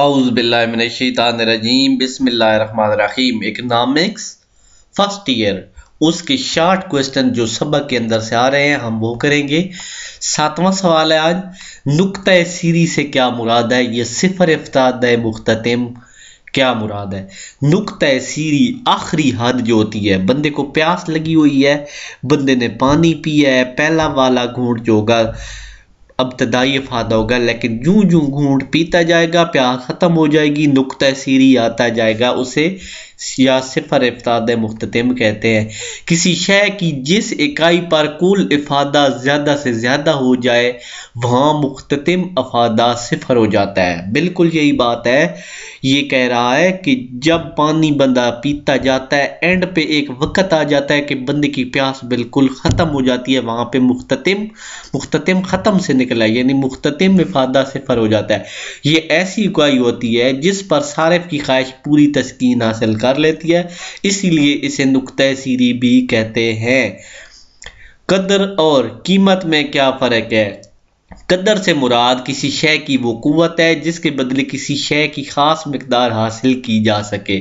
اعوذ باللہ من الشیطان الرجیم، بسم اللہ الرحمن الرحیم۔ اکنامکس فرسٹ ایئر، اس کے شارٹ کوسٹن جو سبق کے اندر سے آ رہے ہیں ہم وہ کریں گے۔ 7واں سوال ہے آج، نقطہ سیری سے کیا مراد ہے؟ یہ صفر افتادہ مختتم کیا مراد ہے؟ نقطہ سیری آخری حد جو ہوتی ہے، بندے کو پیاس لگی ہوئی ہے، بندے نے پانی پیا ہے، پہلا والا گھونٹ جو ہوگا ابتدائی افادہ ہوگا، لیکن جوں جوں گھونٹ پیتا جائے گا پیاس ختم ہو جائے گی، نقطہ سیری آتا جائے گا، اسے یا صفر افتادہ مختتم کہتے ہیں۔ کسی شے کی جس اکائی پر کل افادہ زیادہ سے زیادہ ہو جائے وہاں مختتم افادہ صفر ہو جاتا ہے۔ بالکل یہی بات ہے، یہ کہہ رہا ہے کہ جب پانی بندہ پیتا جاتا ہے اینڈ پہ ایک وقت آ جاتا ہے کہ بندے کی پیاس بالکل ختم ہو جاتی ہے، وہاں پہ مختتم ختم سے نکلا ہے، یعنی مختتم افادہ صفر ہو جاتا ہے۔ یہ ایسی اکائی ہوتی ہے جس پر صارف کی خواہش پوری تسکین حاصل کر لیتی ہے، اسی لیے اسے نقطہ سیری بھی کہتے ہیں۔ قدر اور قیمت میں کیا فرق ہے؟ قدر سے مراد کسی شے کی وہ قوت ہے جس کے بدلے کسی شے کی خاص مقدار حاصل کی جا سکے،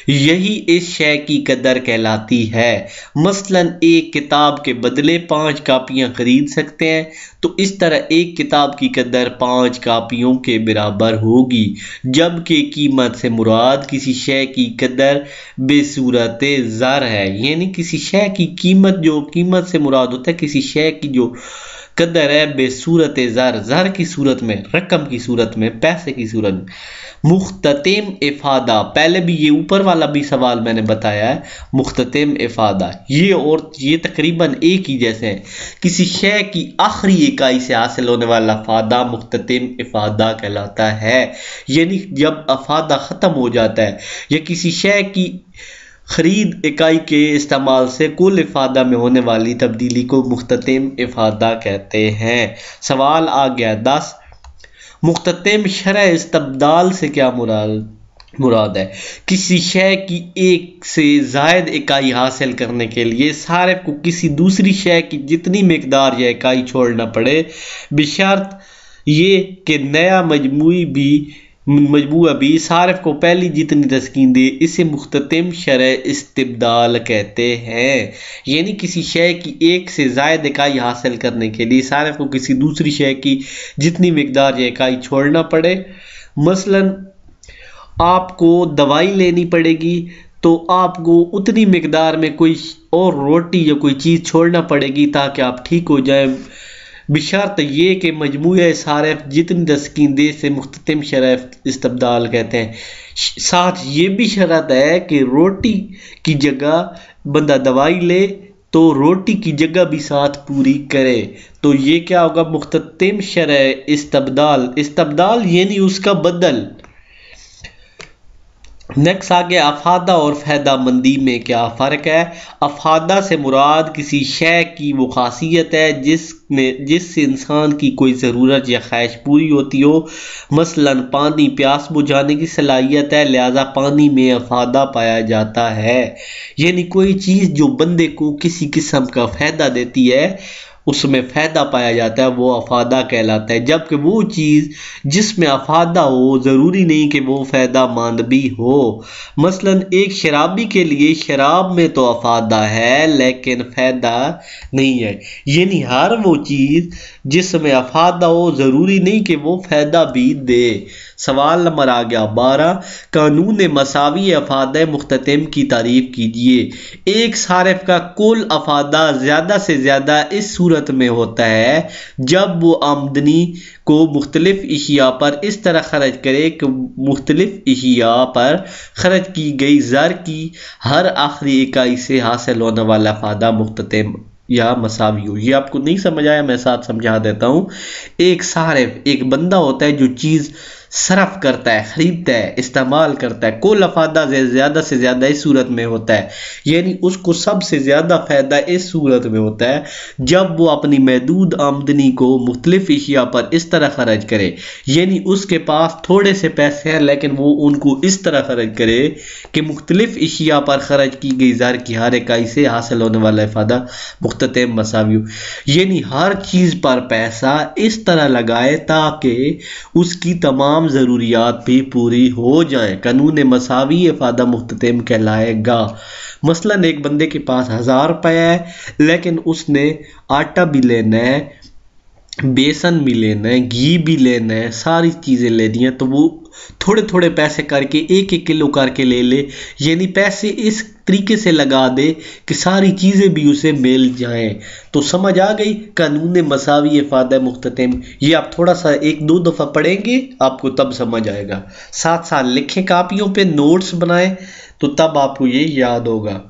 یہی اس شے کی قدر کہلاتی ہے۔ مثلا ایک کتاب کے بدلے 5 کاپیاں خرید سکتے ہیں، تو اس طرح ایک کتاب کی قدر 5 کاپیوں کے برابر ہوگی، جبکہ قیمت سے مراد کسی شے کی قدر بے صورت زر ہے، یعنی کسی شے کی قیمت سے مراد ہوتا ہے کسی شے کی جو قدر ہے بے صورت زر کی صورت میں، رقم کی صورت میں، پیسے کی صورت میں۔ مختتم افادہ، پہلے بھی یہ اوپر والا بھی سوال میں نے بتایا ہے، مختتم افادہ یہ تقریباً ایک ہی جیسے ہیں۔ کسی شے کی آخری اکائی سے حاصل ہونے والا افادہ مختتم افادہ کہلاتا ہے، یعنی جب افادہ ختم ہو جاتا ہے یا کسی شے کی خرید اکائی کے استعمال سے کل افادہ میں ہونے والی تبدیلی کو مختتم افادہ کہتے ہیں۔ سوال آ گیا 10، مختتم شرح استبدال سے کیا مراد ہے؟ کسی شے کی ایک سے زائد اکائی حاصل کرنے کے لیے صارف کو کسی دوسری شے کی جتنی مقدار یا اکائی چھوڑنا پڑے، بشرط یہ کہ نیا مجموعہ بھی صارف کو پہلی جتنی تسکین دے، اسے مختتم شرح استبدال کہتے ہیں۔ یعنی کسی شے کی ایک سے زائد اکائی حاصل کرنے کے لیے صارف کو کسی دوسری شے کی جتنی مقدار یا اکائی چھوڑنا پڑے، مثلا آپ کو دوائی لینی پڑے گی تو آپ کو اتنی مقدار میں کوئی اور روٹی یا کوئی چیز چھوڑنا پڑے گی تاکہ آپ ٹھیک ہو جائیں، بشرط یہ کہ مجموعہ صارف جتنی تسکین دے سے مختتم شرح استبدال کہتے ہیں۔ ساتھ یہ بھی شرط ہے کہ روٹی کی جگہ بندہ دوائی لے تو روٹی کی جگہ بھی ساتھ پوری کرے، تو یہ کیا ہوگا؟ مختتم شرح استبدال یعنی اس کا بدل۔ نیکسٹ آگے افادہ اور فائدہ مندی میں کیا فرق ہے؟ افادہ سے مراد کسی شے کی وہ خاصیت ہے جس سے انسان کی کوئی ضرورت یا خواہش پوری ہوتی ہو، مثلا پانی پیاس بجھانے کی صلاحیت ہے، لہذا پانی میں افادہ پایا جاتا ہے، یعنی کوئی چیز جو بندے کو کسی قسم کا فائدہ دیتی ہے اس میں فائدہ پایا جاتا ہے، وہ افادہ کہلاتا ہے، جبکہ وہ چیز جس میں افادہ ہو ضروری نہیں کہ وہ فائدہ مند بھی ہو۔ مثلا ایک شرابی کے لیے شراب میں تو افادہ ہے لیکن فائدہ نہیں ہے، یعنی ہر وہ چیز جس میں افادہ ہو ضروری نہیں کہ وہ فائدہ بھی دے۔ سوال نمبر آ گیا 12، قانون مساوی افادہ مختتم کی تعریف کیجیے۔ ایک صارف کا کل افادہ زیادہ سے زیادہ اس صورت میں ہوتا ہے جب وہ آمدنی کو مختلف اشیاء پر اس طرح خرچ کرے کہ مختلف اشیاء پر خرچ کی گئی زر کی ہر آخری اکائی سے حاصل ہونے والا افادہ مختتم یا مساوی ہو۔ یہ آپ کو نہیں سمجھ آیا، میں ساتھ سمجھا دیتا ہوں۔ ایک صارف ایک بندہ ہوتا ہے جو چیز صرف کرتا ہے، خریدتا ہے، استعمال کرتا ہے، کل افادہ زیادہ سے زیادہ اس صورت میں ہوتا ہے، یعنی اس کو سب سے زیادہ فائدہ اس صورت میں ہوتا ہے جب وہ اپنی محدود آمدنی کو مختلف اشیاء پر اس طرح خرچ کرے، یعنی اس کے پاس تھوڑے سے پیسے ہیں لیکن وہ ان کو اس طرح خرچ کرے کہ مختلف اشیاء پر خرچ کی گئی زر کی ہر اکائی سے حاصل ہونے والا افادہ مختتم مساوی ہو، یعنی ہر چیز پر پیسہ اس طرح لگائے تاکہ اس کی تمام تمام ضروریات بھی پوری ہو جائیں، قانون مساوی افادہ مختتم کہلائے گا۔ مثلاً ایک بندے کے پاس 1000 روپے ہے، لیکن اس نے آٹا بھی لینا ہے، بیسن بھی لینا ہے، گھی بھی لینا ہے، ساری چیزیں لینی ہیں، تو وہ تھوڑے تھوڑے پیسے کر کے 1-1 کلو کر کے لے لے، یعنی پیسے اس طریقے سے لگا دے کہ ساری چیزیں بھی اسے مل جائیں۔ تو سمجھ آ گئی قانون مساوی افادہ مختتم۔ یہ آپ تھوڑا سا 1-2 دفعہ پڑھیں گے، آپ کو تب سمجھ آئے گا۔ ساتھ ساتھ لکھیں، کاپیوں پہ نوٹس بنائیں، تو تب آپ کو یہ یاد ہوگا۔